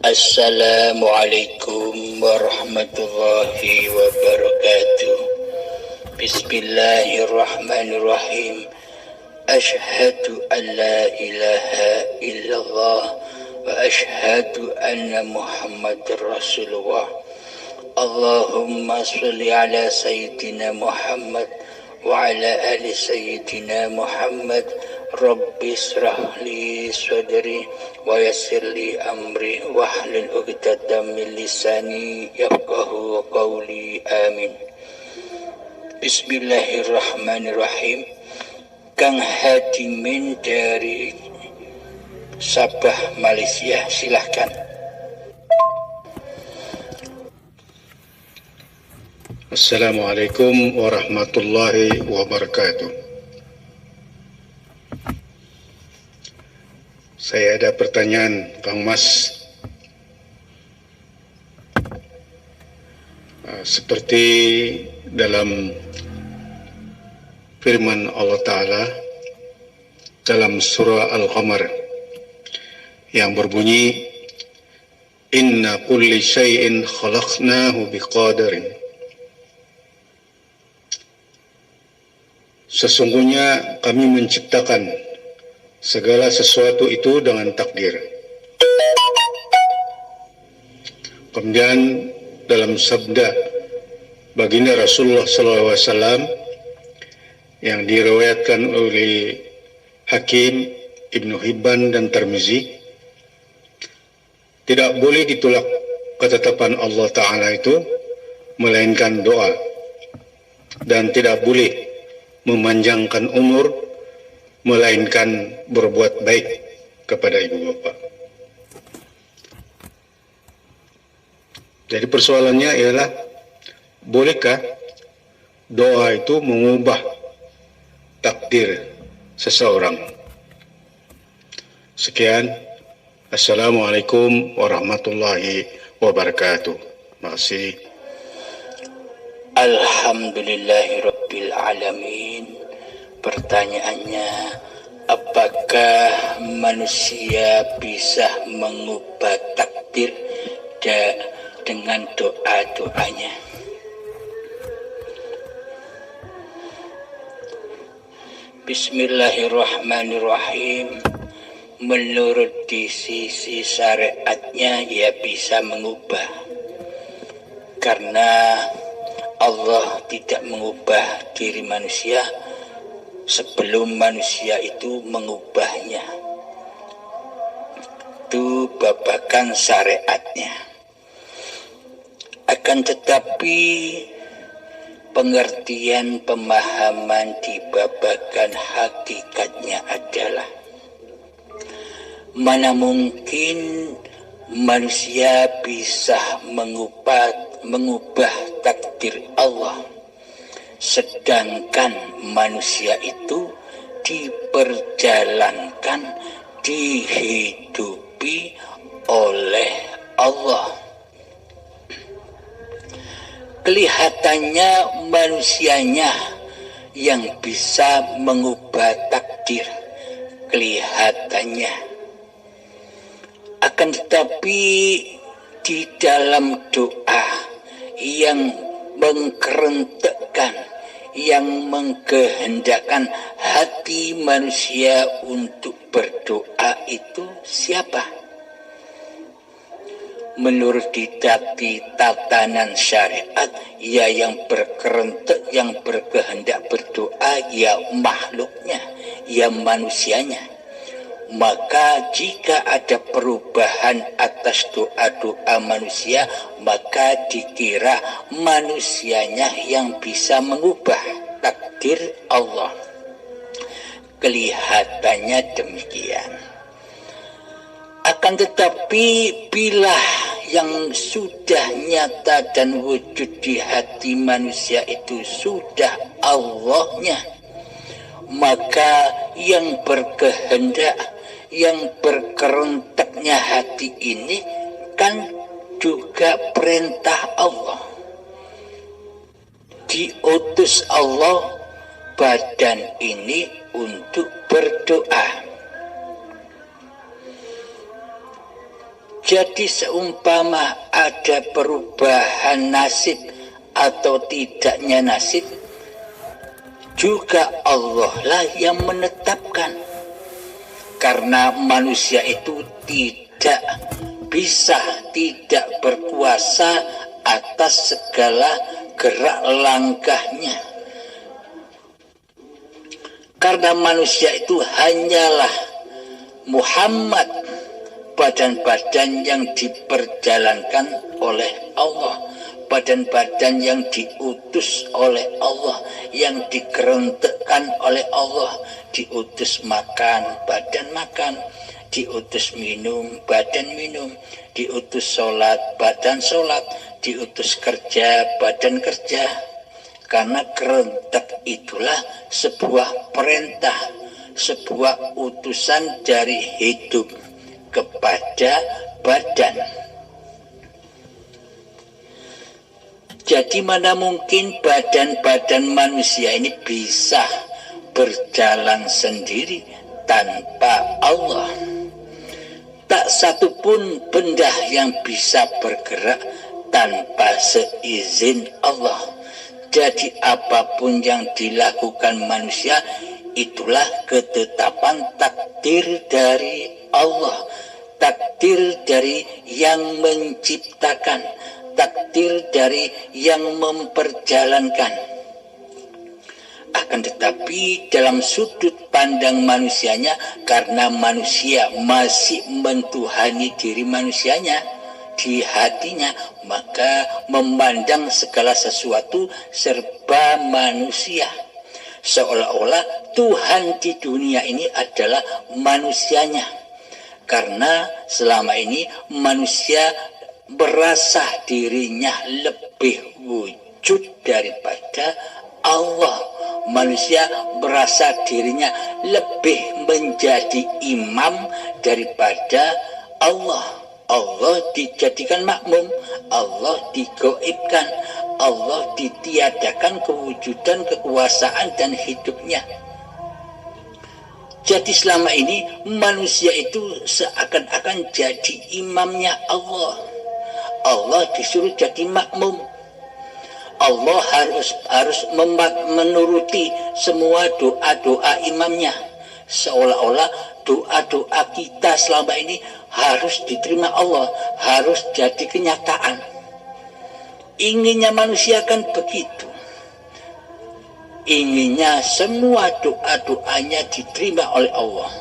Assalamualaikum warahmatullahi wabarakatuh. Bismillahirrahmanirrahim. Ashhadu an la ilaha illallah wa ashhadu anna Muhammadar Rasulullah. Allahumma salli ala Sayyidina Muhammad wa ala ali Sayyidina Muhammad. Rabbi israh li sadri wa yassir li amri wahlul 'uqdatam min lisani yafqahu qawli. Amin. Bismillahirrahmanirrahim. Kang Hadimin dari Sabah, Malaysia, silahkan. Assalamualaikum warahmatullahi wabarakatuh. Saya ada pertanyaan, Kang Mas. Seperti dalam firman Allah Ta'ala dalam surah Al-Qamar yang berbunyi, Inna kulli syai'in khalaqnahu biqadarin. Sesungguhnya kami menciptakan segala sesuatu itu dengan takdir. Kemudian dalam sabda baginda Rasulullah SAW yang diriwayatkan oleh Hakim, Ibnu Hibban dan Tirmizi, tidak boleh ditolak ketetapan Allah Ta'ala itu melainkan doa, dan tidak boleh memanjangkan umur melainkan berbuat baik kepada ibu bapa. Jadi persoalannya ialah, bolehkah doa itu mengubah takdir seseorang? Sekian. Assalamualaikum warahmatullahi wabarakatuh. Terima kasih. Alhamdulillahirabbil alamin. Pertanyaannya, apakah manusia bisa mengubah takdir dengan doa-doanya? Bismillahirrahmanirrahim. Menurut di sisi syariatnya, ya bisa mengubah, karena Allah tidak mengubah diri manusia sebelum manusia itu mengubahnya. Itu babakan syariatnya. Akan tetapi pengertian pemahaman di babakan hakikatnya adalah, mana mungkin manusia bisa mengubah takdir Allah, sedangkan manusia itu diperjalankan, dihidupi oleh Allah. Kelihatannya manusianya yang bisa mengubah takdir, kelihatannya. Akan tetapi di dalam doa yang mengkerentekkan, yang mengkehendakkan hati manusia untuk berdoa itu siapa? Menurut tatanan syariat, ya yang berkerentek, yang berkehendak berdoa, ya makhluknya, ya manusianya. Maka jika ada perubahan atas doa-doa manusia, maka dikira manusianya yang bisa mengubah takdir Allah. Kelihatannya demikian. Akan tetapi bila yang sudah nyata dan wujud di hati manusia itu sudah Allahnya, maka yang berkehendak, yang berkerenteknya hati ini kan juga perintah Allah. Diutus Allah badan ini untuk berdoa. Jadi seumpama ada perubahan nasib atau tidaknya nasib, juga Allah lah yang menetapkan. Karena manusia itu tidak bisa, tidak berkuasa atas segala gerak langkahnya. Karena manusia itu hanyalah Muhammad, badan-badan yang diperjalankan oleh Allah, badan-badan yang diutus oleh Allah, yang dikerentekkan oleh Allah, diutus makan, badan makan, diutus minum, badan minum, diutus sholat, badan sholat, diutus kerja, badan kerja. Karena kerentek itulah sebuah perintah, sebuah utusan dari hidup kepada badan. Jadi mana mungkin badan-badan manusia ini bisa berjalan sendiri tanpa Allah. Tak satu pun benda yang bisa bergerak tanpa seizin Allah. Jadi apapun yang dilakukan manusia, itulah ketetapan takdir dari Allah, takdir dari yang menciptakan, takdir dari yang memperjalankan. Akan tetapi dalam sudut pandang manusianya, karena manusia masih mentuhani diri manusianya di hatinya, maka memandang segala sesuatu serba manusia, seolah-olah Tuhan di dunia ini adalah manusianya. Karena selama ini manusia merasa dirinya lebih wujud daripada Allah. Manusia merasa dirinya lebih menjadi imam daripada Allah. Allah dijadikan makmum, Allah digoibkan, Allah ditiadakan kewujudan, kekuasaan dan hidupnya. Jadi selama ini manusia itu seakan-akan jadi imamnya Allah. Allah disuruh jadi makmum. Allah harus menuruti semua doa-doa imamnya. Seolah-olah doa-doa kita selama ini harus diterima Allah, harus jadi kenyataan. Inginnya manusia kan begitu. Inginnya semua doa-doanya diterima oleh Allah.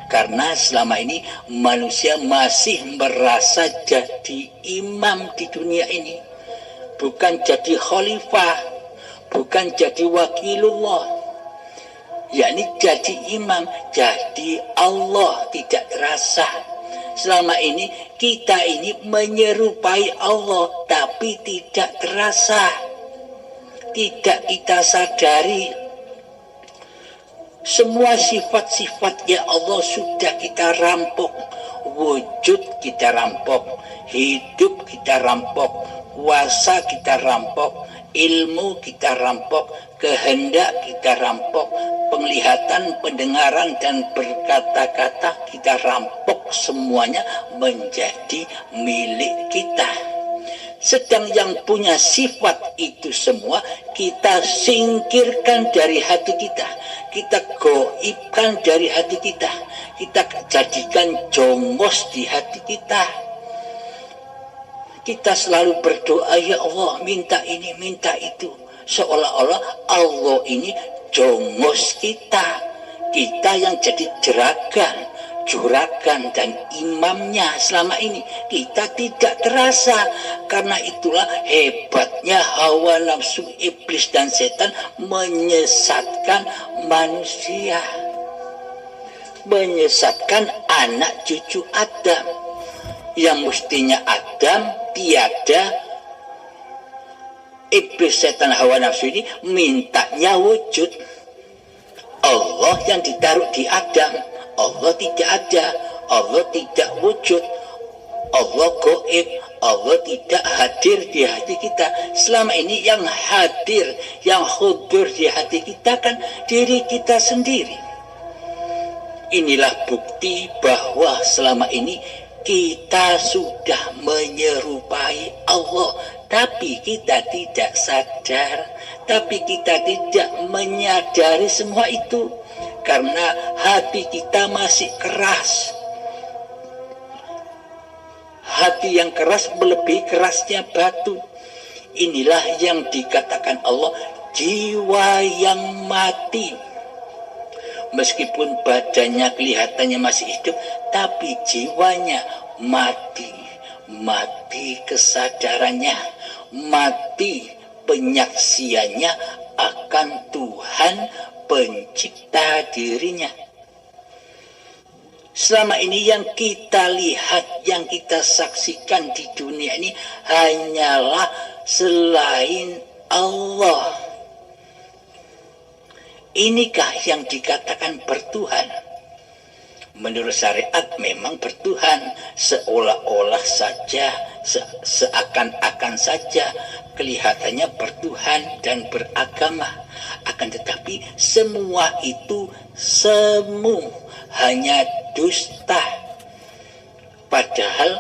Karena selama ini manusia masih merasa jadi imam di dunia ini. Bukan jadi khalifah, bukan jadi wakilullah, yakni jadi imam, jadi Allah tidak terasa. Selama ini kita ini menyerupai Allah, tapi tidak terasa, tidak kita sadari. Semua sifat-sifat ya Allah sudah kita rampok. Wujud kita rampok, hidup kita rampok, kuasa kita rampok, ilmu kita rampok, kehendak kita rampok, penglihatan, pendengaran dan berkata-kata kita rampok, semuanya menjadi milik kita. Sedang yang punya sifat itu semua kita singkirkan dari hati kita, kita goibkan dari hati kita, kita jadikan jongos di hati kita. Kita selalu berdoa, ya Allah minta ini, minta itu. Seolah-olah Allah ini jongos kita. Kita yang jadi juragan dan imamnya selama ini. Kita tidak terasa. Karena itulah hebatnya hawa nafsu iblis dan setan menyesatkan manusia. Menyesatkan anak cucu Adam. Yang mestinya Adam tiada, iblis setan hawa nafsu ini mintanya wujud. Allah yang ditaruh di Adam, Allah tidak ada, Allah tidak wujud, Allah goib, Allah tidak hadir di hati kita. Selama ini yang hadir, yang hudur di hati kita kan diri kita sendiri. Inilah bukti bahwa selama ini kita sudah menyerupai Allah, tapi kita tidak sadar, tapi kita tidak menyadari semua itu karena hati kita masih keras. Hati yang keras melebihi kerasnya batu. Inilah yang dikatakan Allah jiwa yang mati. Meskipun badannya kelihatannya masih hidup, tapi jiwanya mati. Mati kesadarannya, mati penyaksiannya akan Tuhan pencipta dirinya. Selama ini yang kita lihat, yang kita saksikan di dunia ini hanyalah selain Allah. Inikah yang dikatakan bertuhan? Menurut syariat memang bertuhan, seolah-olah saja, seakan-akan saja kelihatannya bertuhan dan beragama. Akan tetapi semua itu semu, hanya dusta. Padahal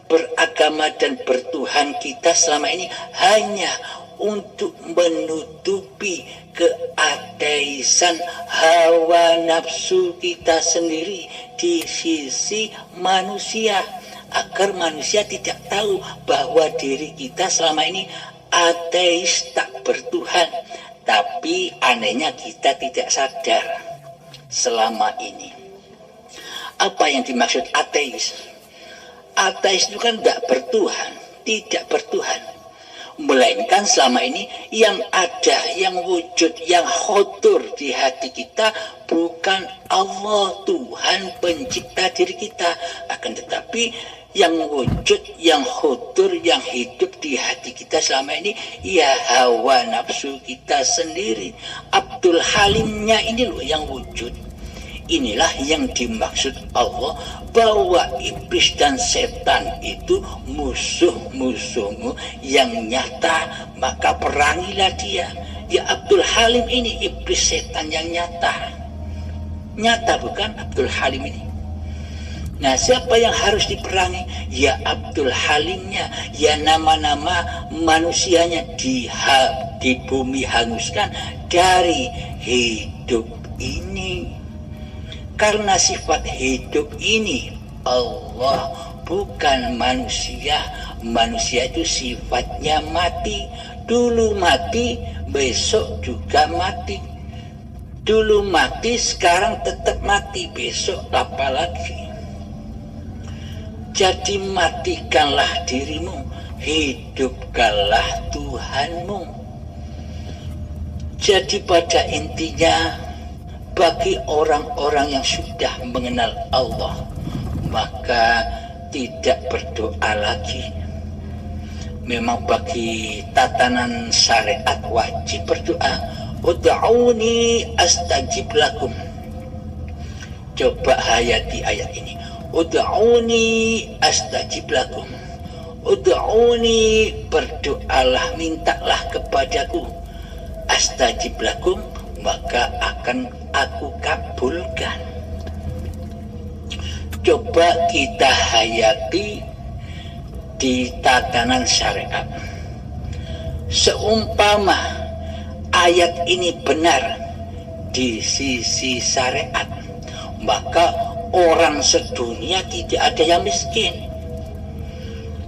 beragama dan bertuhan kita selama ini hanya untuk menutupi keateisan hawa nafsu kita sendiri di sisi manusia, agar manusia tidak tahu bahwa diri kita selama ini ateis, tak bertuhan. Tapi anehnya kita tidak sadar selama ini. Apa yang dimaksud ateis? Ateis itu kan tidak bertuhan, tidak bertuhan. Melainkan selama ini yang ada, yang wujud, yang khotur di hati kita bukan Allah, Tuhan pencipta diri kita. Akan tetapi yang wujud, yang khotur, yang hidup di hati kita selama ini ya hawa nafsu kita sendiri. Abdul Halimnya ini loh yang wujud. Inilah yang dimaksud Allah, bahwa iblis dan setan itu musuh-musuhmu yang nyata, maka perangilah dia. Ya Abdul Halim ini iblis setan yang nyata. Nyata bukan Abdul Halim ini? Nah, siapa yang harus diperangi? Ya Abdul Halimnya, ya nama-nama manusianya di bumi hanguskan dari hidup ini. Karena sifat hidup ini Allah, bukan manusia. Manusia itu sifatnya mati. Dulu mati, besok juga mati. Dulu mati, sekarang tetap mati, besok apa lagi? Jadi matikanlah dirimu, hidupkanlah Tuhanmu. Jadi pada intinya, bagi orang-orang yang sudah mengenal Allah, maka tidak berdoa lagi. Memang bagi tatanan syariat wajib berdoa. Ud'uni astajib lakum. Coba hayati ayat ini. Ud'uni astajib lakum. Ud'uni, berdoalah, mintalah kepadaku. Astajib lakum, maka akan aku kabulkan. Coba kita hayati di tatanan syariat. Seumpama ayat ini benar di sisi syariat, maka orang sedunia tidak ada yang miskin.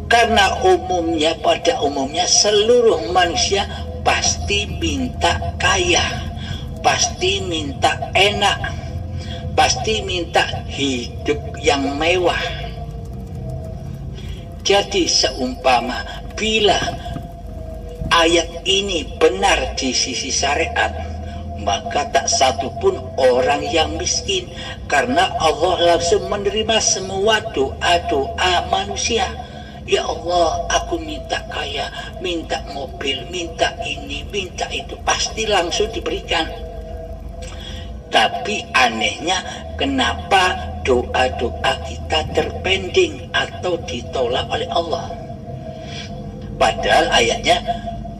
Karena umumnya, pada umumnya seluruh manusia pasti minta kaya, pasti minta enak, pasti minta hidup yang mewah. Jadi seumpama bila ayat ini benar di sisi syariat, maka tak satu pun orang yang miskin, karena Allah langsung menerima semua doa-doa manusia. Ya Allah, aku minta kaya, minta mobil, minta ini, minta itu, pasti langsung diberikan. Tapi anehnya, kenapa doa-doa kita terpending atau ditolak oleh Allah? Padahal ayatnya,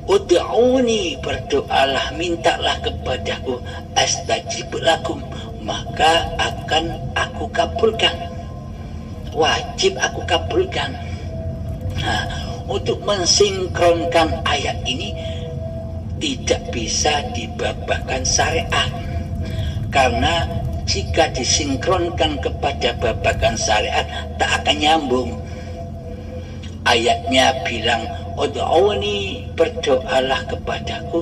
ud'uni, berdoalah, mintalah kepadaku, astajib lakum, maka akan aku kabulkan. wajib aku kabulkan. Nah, untuk mensinkronkan ayat ini tidak bisa dibabakan syariat, karena jika disinkronkan kepada babakan syariat tak akan nyambung. Ayatnya bilang, ud'uni, berdoalah kepadaku,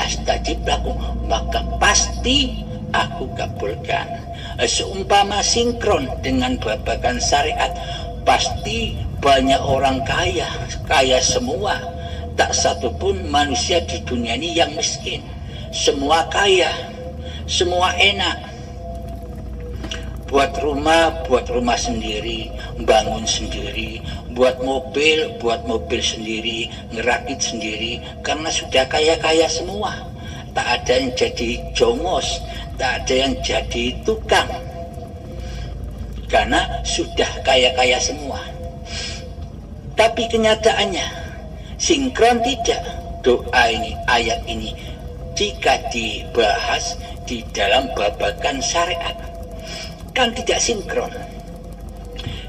astajib lakum, maka pasti aku kabulkan. Seumpama sinkron dengan babakan syariat, pasti banyak orang kaya semua. Tak satu pun manusia di dunia ini yang miskin. Semua kaya, semua enak. Buat rumah sendiri, bangun sendiri, buat mobil sendiri, ngerakit sendiri, karena sudah kaya semua. Tak ada yang jadi jongos, tak ada yang jadi tukang, karena sudah kaya semua. Tapi kenyataannya sinkron tidak doa ini, ayat ini, jika dibahas di dalam babakan syariat, kan tidak sinkron.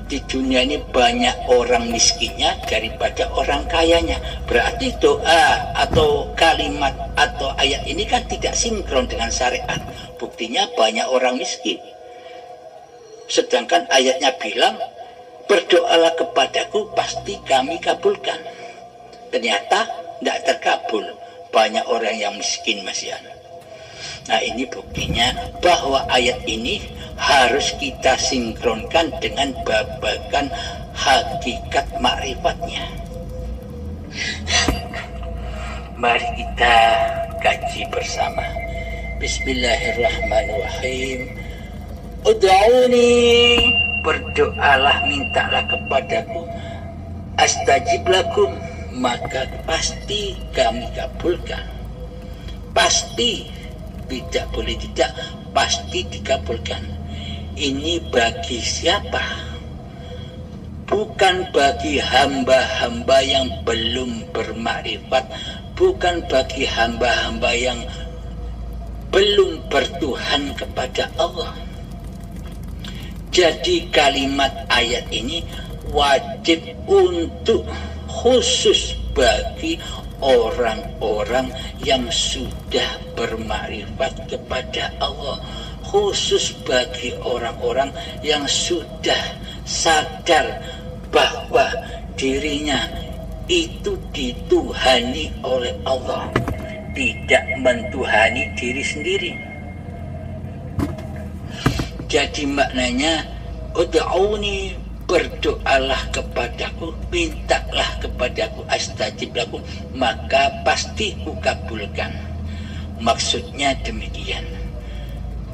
Di dunia ini banyak orang miskinnya daripada orang kayanya. Berarti doa atau kalimat atau ayat ini kan tidak sinkron dengan syariat. Buktinya banyak orang miskin. Sedangkan ayatnya bilang, berdoalah kepadaku, pasti kami kabulkan. Ternyata tidak terkabul. Banyak orang yang miskin, Mas Yan. Nah, ini buktinya bahwa ayat ini harus kita sinkronkan dengan babakan hakikat makrifatnya. Mari kita kaji bersama. Bismillahirrahmanirrahim. Ud'uni, berdoalah, mintalah kepadaku, astajib lakum, maka pasti kami kabulkan. Pasti, tidak boleh tidak, pasti dikabulkan. Ini bagi siapa? Bukan bagi hamba-hamba yang belum bermakrifat, bukan bagi hamba-hamba yang belum bertuhan kepada Allah. Jadi kalimat ayat ini wajib untuk khusus bagi orang-orang yang sudah bermakrifat kepada Allah, khusus bagi orang-orang yang sudah sadar bahwa dirinya itu dituhani oleh Allah, tidak mentuhani diri sendiri. Jadi maknanya, ud'uni, berdoalah kepadaku, mintalah kepadaku, astajib lakum, maka pasti kukabulkan. Maksudnya demikian.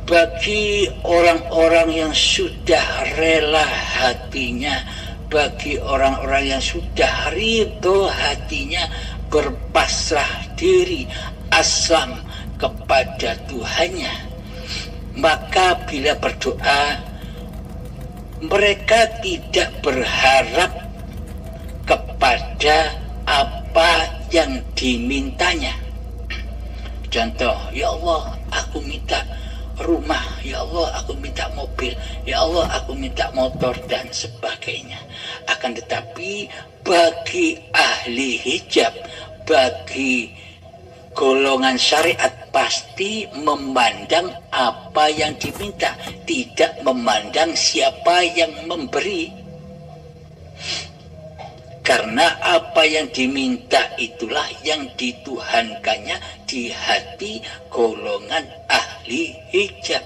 Bagi orang-orang yang sudah rela hatinya, bagi orang-orang yang sudah ridho hatinya, berpasrah diri, aslam kepada Tuhannya, maka bila berdoa, mereka tidak berharap kepada apa yang dimintanya. Contoh, ya Allah, aku minta rumah, ya Allah, aku minta mobil, ya Allah, aku minta motor, dan sebagainya. Akan tetapi bagi ahli hijab, bagi golongan syariat, pasti memandang apa yang diminta, tidak memandang siapa yang memberi. Karena apa yang diminta itulah yang dituhankannya di hati golongan ahli hijab.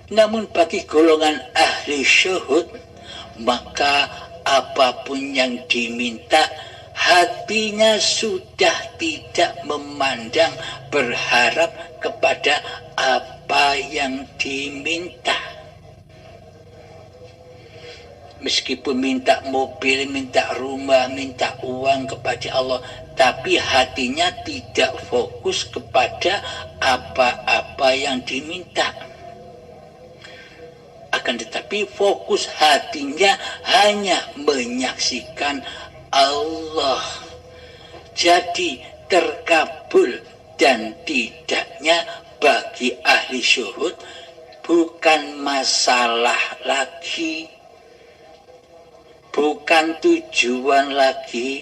Namun bagi golongan ahli syuhud, maka apapun yang diminta, hatinya sudah tidak memandang, berharap kepada apa yang diminta. Meskipun minta mobil, minta rumah, minta uang kepada Allah, tapi hatinya tidak fokus kepada apa-apa yang diminta. Akan tetapi fokus hatinya hanya menyaksikan Allah. Jadi terkabul dan tidaknya bagi ahli syuhud bukan masalah lagi. bukan tujuan lagi,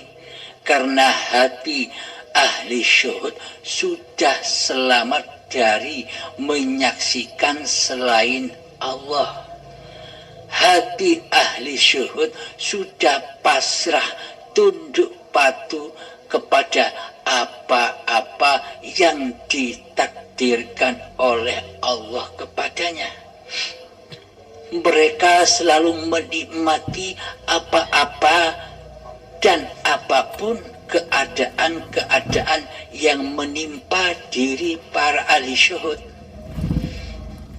karena hati ahli syuhud sudah selamat dari menyaksikan selain Allah. Hati ahli syuhud sudah pasrah, tunduk patuh kepada apa-apa yang ditakdirkan oleh Allah kepadanya. Mereka selalu menikmati apa-apa dan apapun keadaan-keadaan yang menimpa diri para ahli syuhud,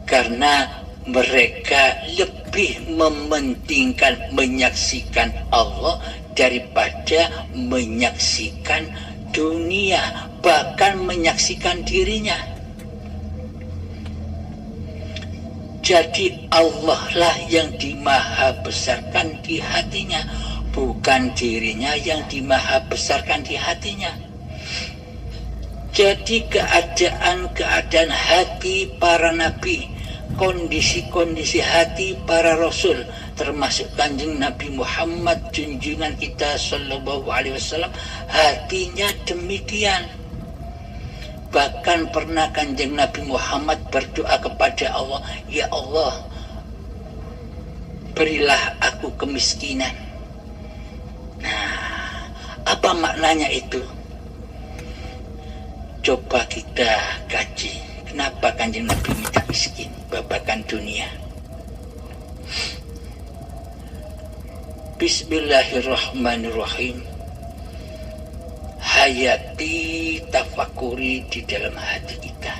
karena mereka lebih mementingkan menyaksikan Allah daripada menyaksikan dunia, bahkan menyaksikan dirinya. Jadi Allah lah yang dimaha besarkan di hatinya, bukan dirinya yang dimaha besarkan di hatinya. Jadi keadaan-keadaan hati para nabi, kondisi-kondisi hati para rasul, termasuk Kanjeng Nabi Muhammad junjungan kita sallallahu alaihi wasallam, hatinya demikian. Bahkan pernah Kanjeng Nabi Muhammad berdoa kepada Allah, ya Allah, berilah aku kemiskinan. Nah, apa maknanya itu? Coba kita kaji, kenapa Kanjeng Nabi minta miskin, babakan dunia. Bismillahirrahmanirrahim. Hayati tafakuri di dalam hati kita.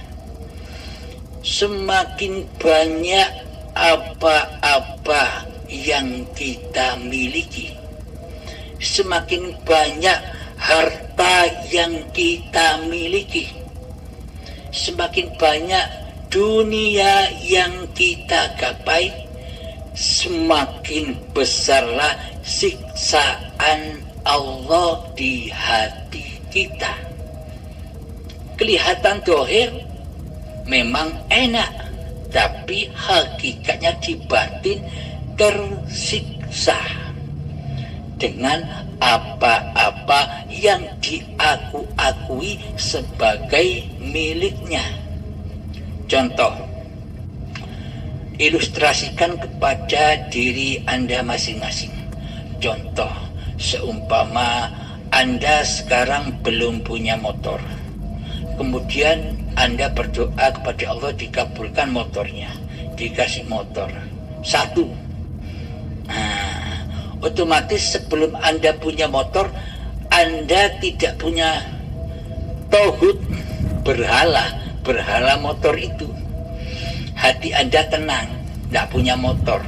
Semakin banyak apa-apa yang kita miliki, semakin banyak harta yang kita miliki, semakin banyak dunia yang kita gapai, semakin besarlah siksaan Allah di hati kita. Kelihatan dohir memang enak, tapi hakikatnya di batin tersiksa dengan apa-apa yang diakui sebagai miliknya. Contoh, ilustrasikan kepada diri Anda masing-masing. Contoh, seumpama Anda sekarang belum punya motor, kemudian Anda berdoa kepada Allah dikabulkan motornya, dikasih motor satu. Nah, otomatis sebelum Anda punya motor, Anda tidak punya tauhid berhala motor itu. Hati Anda tenang, tidak punya motor.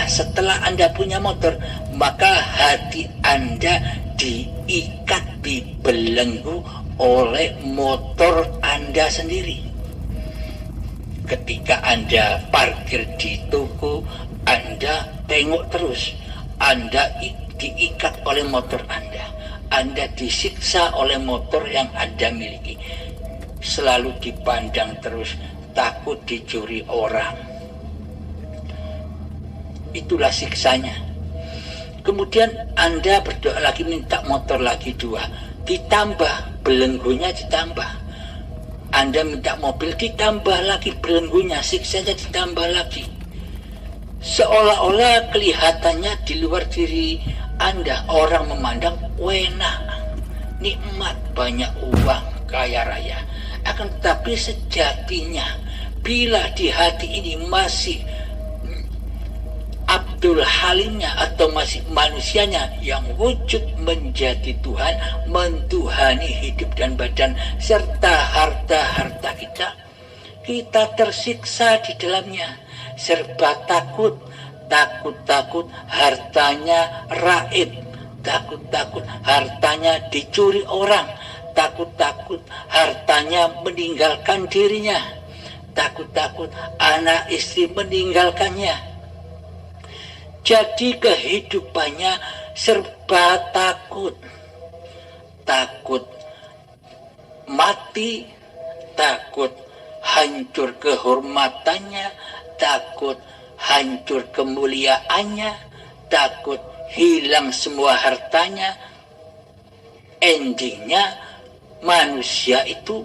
Setelah Anda punya motor, maka hati Anda diikat, dibelenggu oleh motor Anda sendiri. Ketika Anda parkir di toko, Anda tengok terus, Anda diikat oleh motor Anda. Anda disiksa oleh motor yang Anda miliki. Selalu dipandang terus, takut dicuri orang. Itulah siksanya. Kemudian Anda berdoa lagi, minta motor lagi dua, ditambah belenggunya, ditambah. Anda minta mobil, ditambah lagi belenggunya, siksanya ditambah lagi. Seolah-olah kelihatannya di luar diri Anda, orang memandang enak, nikmat, banyak uang, kaya raya. Akan tetapi sejatinya, bila di hati ini masih Abdul Halimnya atau masih manusianya yang wujud menjadi Tuhan, mentuhani hidup dan badan serta harta-harta kita tersiksa di dalamnya. Serba takut hartanya raib, takut hartanya dicuri orang, takut hartanya meninggalkan dirinya, takut anak istri meninggalkannya. Jadi kehidupannya serba takut mati, takut hancur kehormatannya, takut hancur kemuliaannya, takut hilang semua hartanya, endingnya manusia itu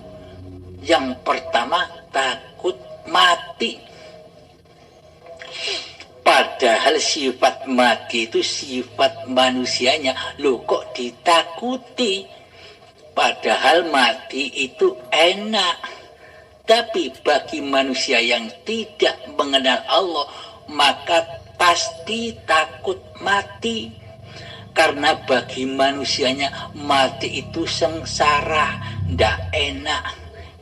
yang pertama takut mati. Padahal sifat mati itu sifat manusianya. Loh kok ditakuti? Padahal mati itu enak. Tapi bagi manusia yang tidak mengenal Allah, maka pasti takut mati. Karena bagi manusianya mati itu sengsara, tidak enak.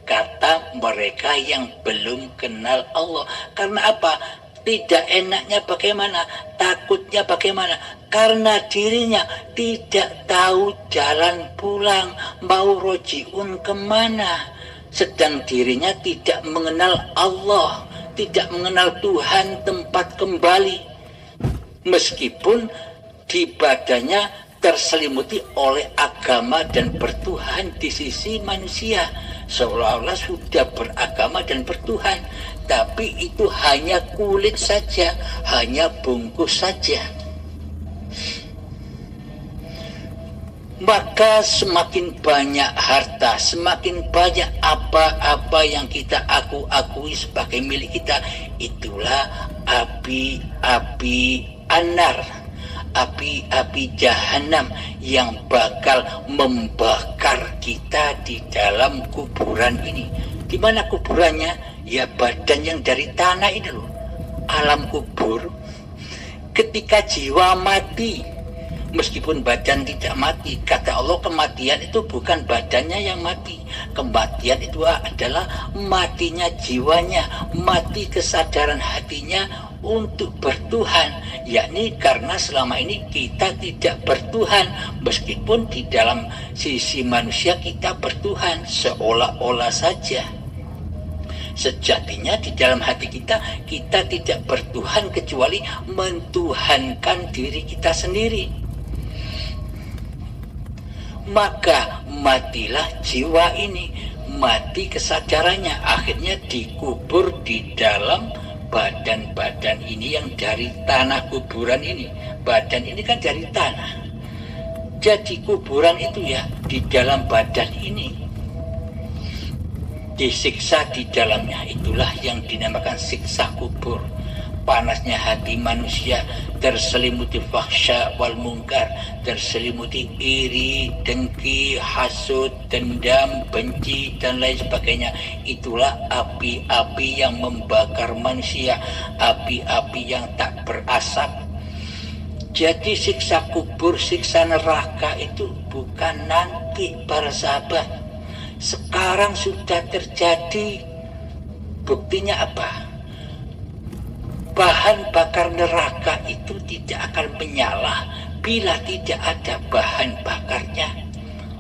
Kata mereka yang belum kenal Allah. Karena apa? Tidak enaknya bagaimana? Takutnya bagaimana? Karena dirinya tidak tahu jalan pulang, mau rojiun kemana. Sedang dirinya tidak mengenal Allah, tidak mengenal Tuhan tempat kembali. Meskipun di badannya terselimuti oleh agama dan bertuhan di sisi manusia, seolah-olah sudah beragama dan bertuhan, tapi itu hanya kulit saja, hanya bungkus saja. Maka semakin banyak harta, semakin banyak apa-apa yang kita akui sebagai milik kita, itulah api-api anar, api-api jahanam yang bakal membakar kita di dalam kuburan ini. Di mana kuburannya? Ya badan yang dari tanah ini loh. Alam kubur. Ketika jiwa mati, meskipun badan tidak mati, kata Allah kematian itu bukan badannya yang mati. Kematian itu adalah matinya jiwanya, mati kesadaran hatinya untuk bertuhan. Yakni karena selama ini kita tidak bertuhan, meskipun di dalam sisi manusia kita bertuhan seolah-olah saja. Sejatinya di dalam hati kita, kita tidak bertuhan kecuali mentuhankan diri kita sendiri. Maka matilah jiwa ini, mati kesadarannya, akhirnya dikubur di dalam badan-badan ini yang dari tanah kuburan ini. Badan ini kan dari tanah. Jadi kuburan itu ya di dalam badan ini. Disiksa di dalamnya, itulah yang dinamakan siksa kubur. Panasnya hati manusia terselimuti fahsya wal mungkar, terselimuti iri, dengki, hasud, dendam, benci, dan lain sebagainya. Itulah api-api yang membakar manusia, api-api yang tak berasap. Jadi siksa kubur, siksa neraka itu bukan nanti para sahabat, sekarang sudah terjadi. Buktinya apa? Bahan bakar neraka itu tidak akan menyala bila tidak ada bahan bakarnya.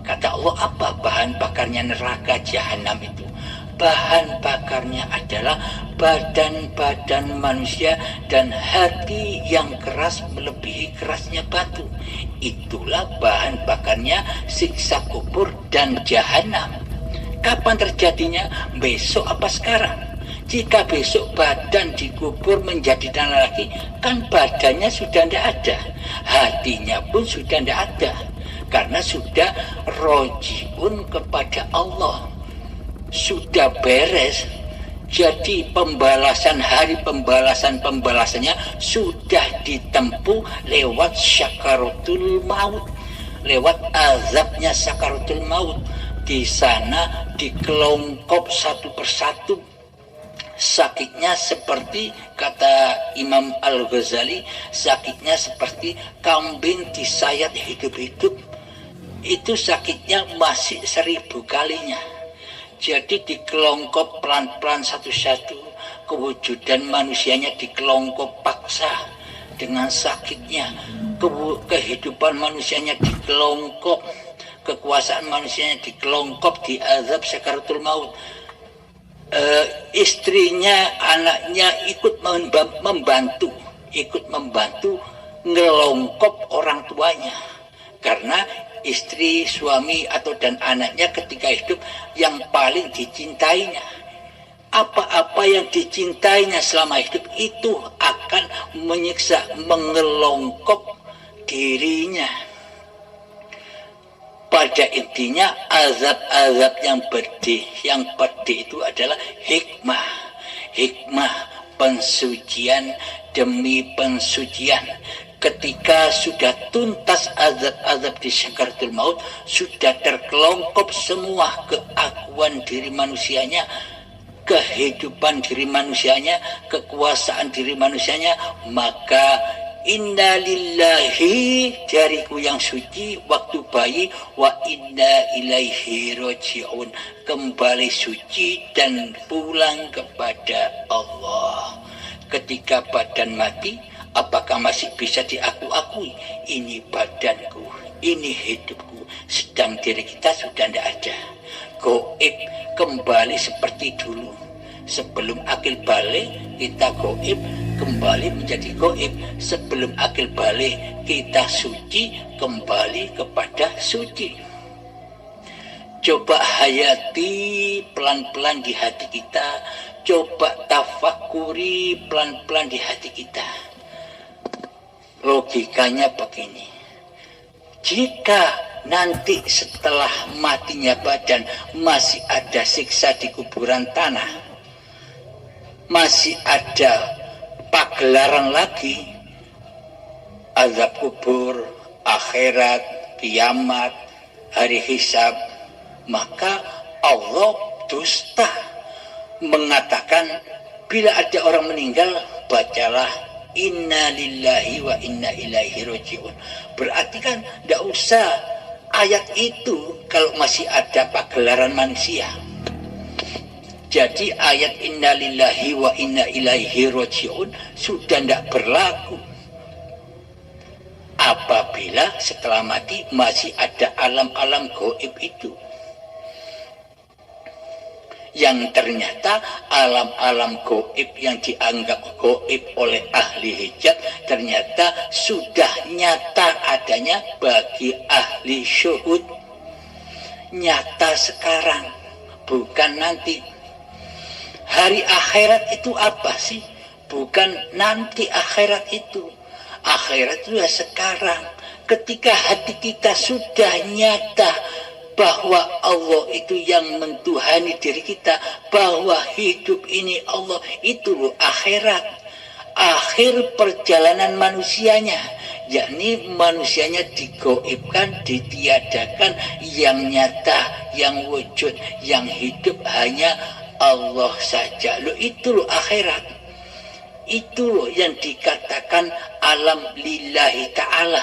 Kata Allah, apa bahan bakarnya neraka jahanam itu? Bahan bakarnya adalah badan-badan manusia dan hati yang keras melebihi kerasnya batu. Itulah bahan bakarnya siksa kubur dan jahanam. Kapan terjadinya? Besok apa sekarang? Jika besok badan dikubur menjadi tanah lagi, kan badannya sudah tidak ada, hatinya pun sudah tidak ada, karena sudah rojiun kepada Allah, sudah beres. Jadi pembalasan hari pembalasannya sudah ditempuh lewat syakaratul maut, lewat azabnya syakaratul maut. Di sana dikelongkop satu persatu. Sakitnya seperti, kata Imam Al-Ghazali, sakitnya seperti kambing disayat hidup-hidup. Itu sakitnya masih 1000 kalinya. Jadi dikelongkop pelan-pelan satu-satu, kewujudan manusianya dikelongkop paksa dengan sakitnya, kehidupan manusianya dikelongkop, kekuasaan manusianya dikelongkop, diazab sakaratul maut. Istrinya, anaknya ikut membantu ngelongkop orang tuanya, karena istri, suami atau dan anaknya ketika hidup yang paling dicintainya. Apa-apa yang dicintainya selama hidup itu akan menyiksa, mengelongkop dirinya. Pada intinya azab-azab yang pedih itu adalah hikmah pensucian demi pensucian. Ketika sudah tuntas azab-azab di sakaratul maut, sudah terkelongkop semua keakuan diri manusianya, kehidupan diri manusianya, kekuasaan diri manusianya, maka inna lillahi, jariku yang suci waktu bayi, wa inna ilaihi roji'un, kembali suci dan pulang kepada Allah. Ketika badan mati, apakah masih bisa diakui? Ini badanku, ini hidupku. Sedang diri kita sudah tidak ada. Gaib kembali seperti dulu. Sebelum akil balik kita gaib, kembali menjadi gaib. Sebelum akil balik kita suci, kembali kepada suci. Coba hayati pelan-pelan di hati kita. Coba tafakuri pelan-pelan di hati kita. Logikanya begini. Jika nanti setelah matinya badan masih ada siksa di kuburan tanah, masih ada pagelaran lagi, azab kubur, akhirat, kiamat, hari hisab, maka Allah dusta mengatakan bila ada orang meninggal, bacalah inna lillahi wa inna ilaihi roji'un. Berarti kan tidak usah ayat itu kalau masih ada pagelaran manusia. Jadi ayat inna lillahi wa inna ilaihi roji'un sudah tidak berlaku apabila setelah mati masih ada alam-alam gaib itu, yang ternyata alam-alam gaib yang dianggap gaib oleh ahli hijab ternyata sudah nyata adanya bagi ahli syuhud. Nyata sekarang, bukan nanti. Hari akhirat itu apa sih? Bukan nanti akhirat itu. Akhirat itu ya sekarang. Ketika hati kita sudah nyata bahwa Allah itu yang mentuhani diri kita, bahwa hidup ini Allah, itu loh akhirat. Akhir perjalanan manusianya, yakni manusianya digoibkan, ditiadakan, yang nyata, yang wujud, yang hidup hanya Allah saja. Loh itu loh akhirat. Itu loh yang dikatakan alam lillahi ta'ala.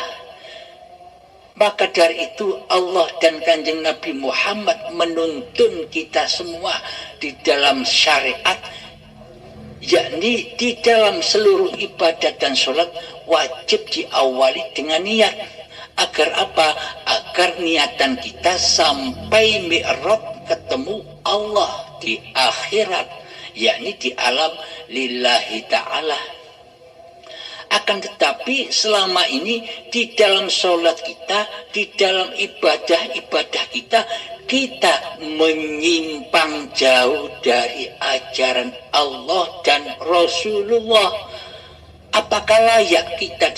Maka dari itu Allah dan Kanjeng Nabi Muhammad menuntun kita semua di dalam syariat, yakni di dalam seluruh ibadat dan sholat wajib diawali dengan niat. Agar apa? Agar niatan kita sampai mi'raj ketemu Allah di akhirat, yakni di alam lillahi ta'ala. Akan tetapi selama ini di dalam sholat kita, di dalam ibadah-ibadah kita, kita menyimpang jauh dari ajaran Allah dan Rasulullah. Apakah layak kita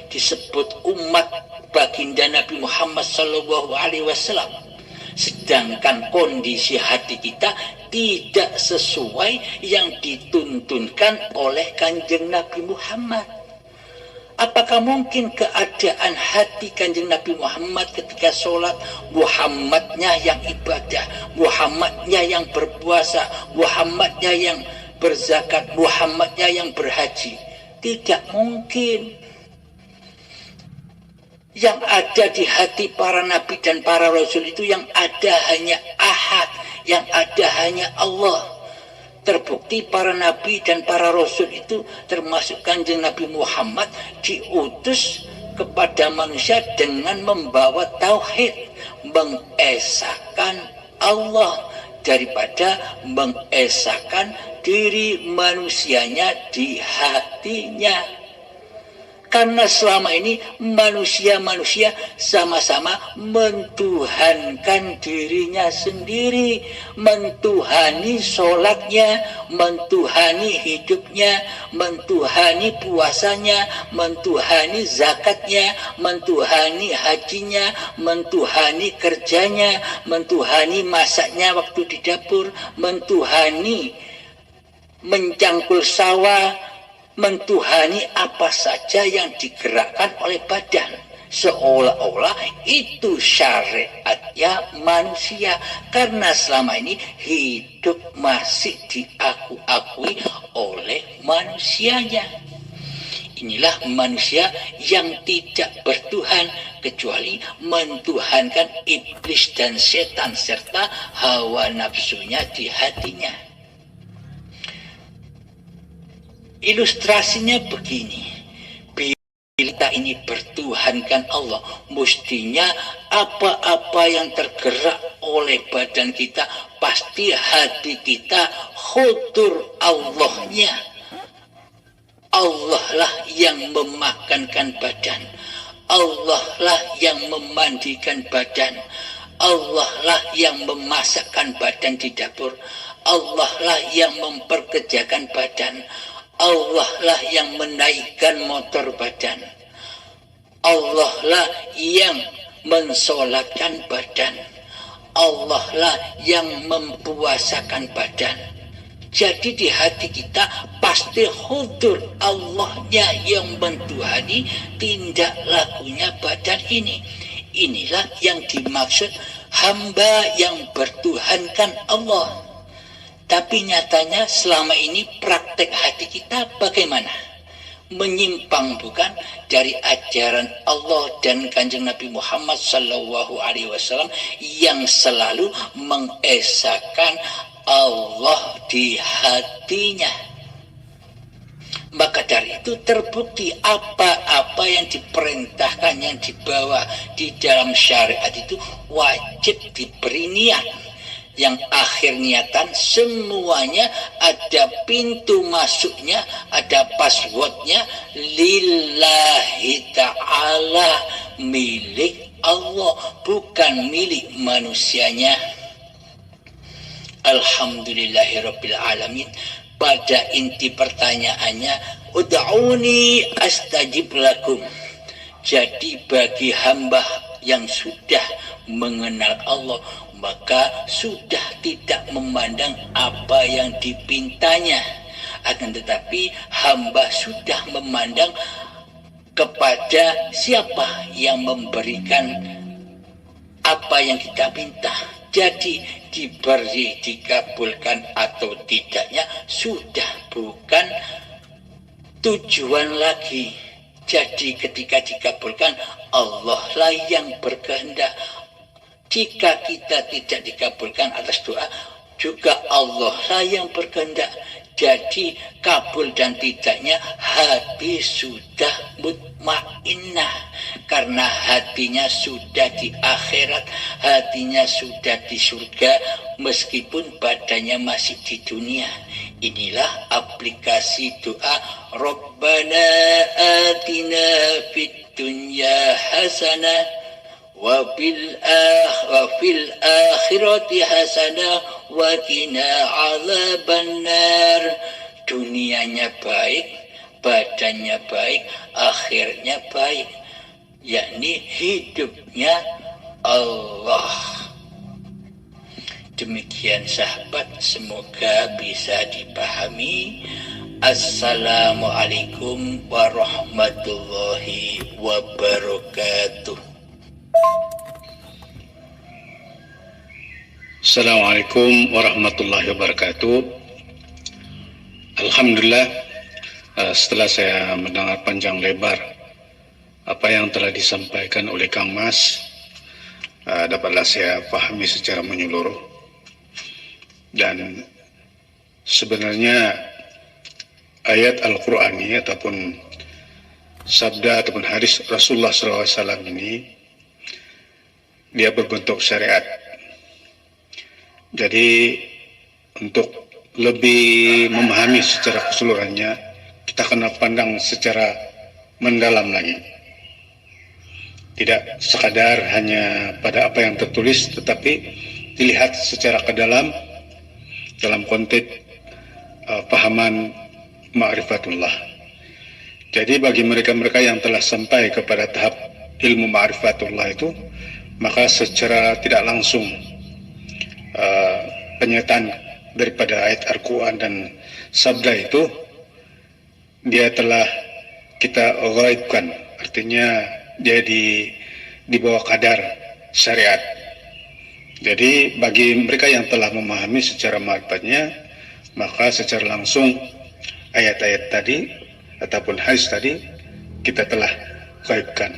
disebut umat baginda Nabi Muhammad SAW? Sedangkan kondisi hati kita tidak sesuai yang dituntunkan oleh Kanjeng Nabi Muhammad. Apakah mungkin keadaan hati Kanjeng Nabi Muhammad ketika sholat, Muhammadnya yang ibadah, Muhammadnya yang berpuasa, Muhammadnya yang berzakat, Muhammadnya yang berhaji? Tidak mungkin. Yang ada di hati para nabi dan para rasul itu yang ada hanya Ahad, yang ada hanya Allah. Terbukti para nabi dan para rasul itu termasuk Kanjeng Nabi Muhammad diutus kepada manusia dengan membawa tauhid, mengesahkan Allah daripada mengesahkan diri manusianya di hatinya. Karena selama ini manusia-manusia sama-sama mentuhankan dirinya sendiri, mentuhani sholatnya, mentuhani hidupnya, mentuhani puasanya, mentuhani zakatnya, mentuhani hajinya, mentuhani kerjanya, mentuhani masaknya waktu di dapur, mentuhani mencangkul sawah, mentuhani apa saja yang digerakkan oleh badan, seolah-olah itu syariatnya manusia, karena selama ini hidup masih diakui oleh manusianya. Inilah manusia yang tidak bertuhan kecuali mentuhankan iblis dan setan serta hawa nafsunya di hatinya. Ilustrasinya begini, bila kita ini bertuhankan Allah, mestinya apa-apa yang tergerak oleh badan kita, pasti hati kita khudur Allahnya. Allah lah yang memakankan badan, Allah lah yang memandikan badan, Allah lah yang memasakkan badan di dapur, Allah lah yang memperkerjakan badan, Allah lah yang menaikkan motor badan, Allah lah yang mensolatkan badan, Allah lah yang mempuasakan badan. Jadi di hati kita pasti hudur Allahnya yang mentuhani tindak lakunya badan ini. Inilah yang dimaksud hamba yang bertuhankan Allah. Tapi nyatanya selama ini praktek hati kita bagaimana? Menyimpang bukan dari ajaran Allah dan Kanjeng Nabi Muhammad SAW yang selalu mengesahkan Allah di hatinya. Maka dari itu terbukti apa-apa yang diperintahkan, yang dibawa di dalam syariat itu wajib diberi niat. Yang akhir niatan semuanya ada pintu masuknya, ada passwordnya, lillahi ta'ala, milik Allah, bukan milik manusianya. Alhamdulillahirabbil alamin. Pada inti pertanyaannya, ud'uni astajib lakum. Jadi bagi hamba yang sudah mengenal Allah, maka sudah tidak memandang apa yang dipintanya, akan tetapi hamba sudah memandang kepada siapa yang memberikan apa yang kita minta. Jadi diberi, dikabulkan atau tidaknya sudah bukan tujuan lagi. Jadi ketika dikabulkan, Allah lah yang berkehendak. Jika kita tidak dikabulkan atas doa, juga Allah lah yang berkehendak. Jadi kabul dan tidaknya hati sudah mutmainnah, karena hatinya sudah di akhirat, hatinya sudah di surga, meskipun badannya masih di dunia. Inilah aplikasi doa Rabbana atina fid dunya hasanah wa fil akhirati hasanah wa qina adzabannar. Dunianya baik, badannya baik, akhirnya baik, yakni hidupnya Allah. Demikian sahabat, semoga bisa dipahami. Assalamualaikum warahmatullahi wabarakatuh. Assalamualaikum warahmatullahi wabarakatuh. Alhamdulillah, setelah saya mendengar panjang lebar apa yang telah disampaikan oleh Kang Mas, dapatlah saya pahami secara menyeluruh. Dan sebenarnya ayat Al-Qur'ani ataupun sabda ataupun hadis Rasulullah SAW ini dia berbentuk syariat. Jadi untuk lebih memahami secara keseluruhannya, kita kena pandang secara mendalam lagi. Tidak sekadar hanya pada apa yang tertulis, tetapi dilihat secara ke dalam konteks pahaman ma'rifatullah. Jadi bagi mereka-mereka yang telah sampai kepada tahap ilmu ma'rifatullah itu, maka secara tidak langsung penyataan daripada ayat Al-Quran dan sabda itu dia telah kita ghaibkan, artinya dia di bawah kadar syariat. Jadi bagi mereka yang telah memahami secara ma'rifatnya, maka secara langsung ayat-ayat tadi ataupun hadis tadi kita telah ghaibkan.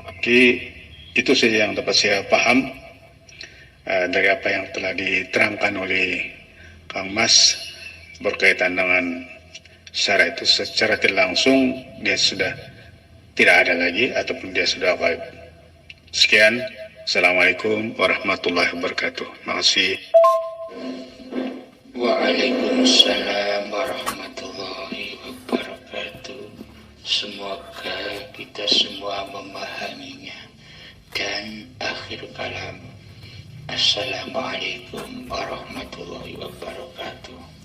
Oke, itu saja yang dapat saya paham dari apa yang telah diterangkan oleh Kang Mas berkaitan dengan syariat itu. Secara tidak langsung dia sudah tidak ada lagi ataupun dia sudah ghaib. Sekian, Assalamualaikum warahmatullahi wabarakatuh. Terima kasih. Waalaikumsalam warahmatullahi wabarakatuh. Semoga kita semua memahaminya. Dan akhir kalam, Assalamualaikum warahmatullahi wabarakatuh.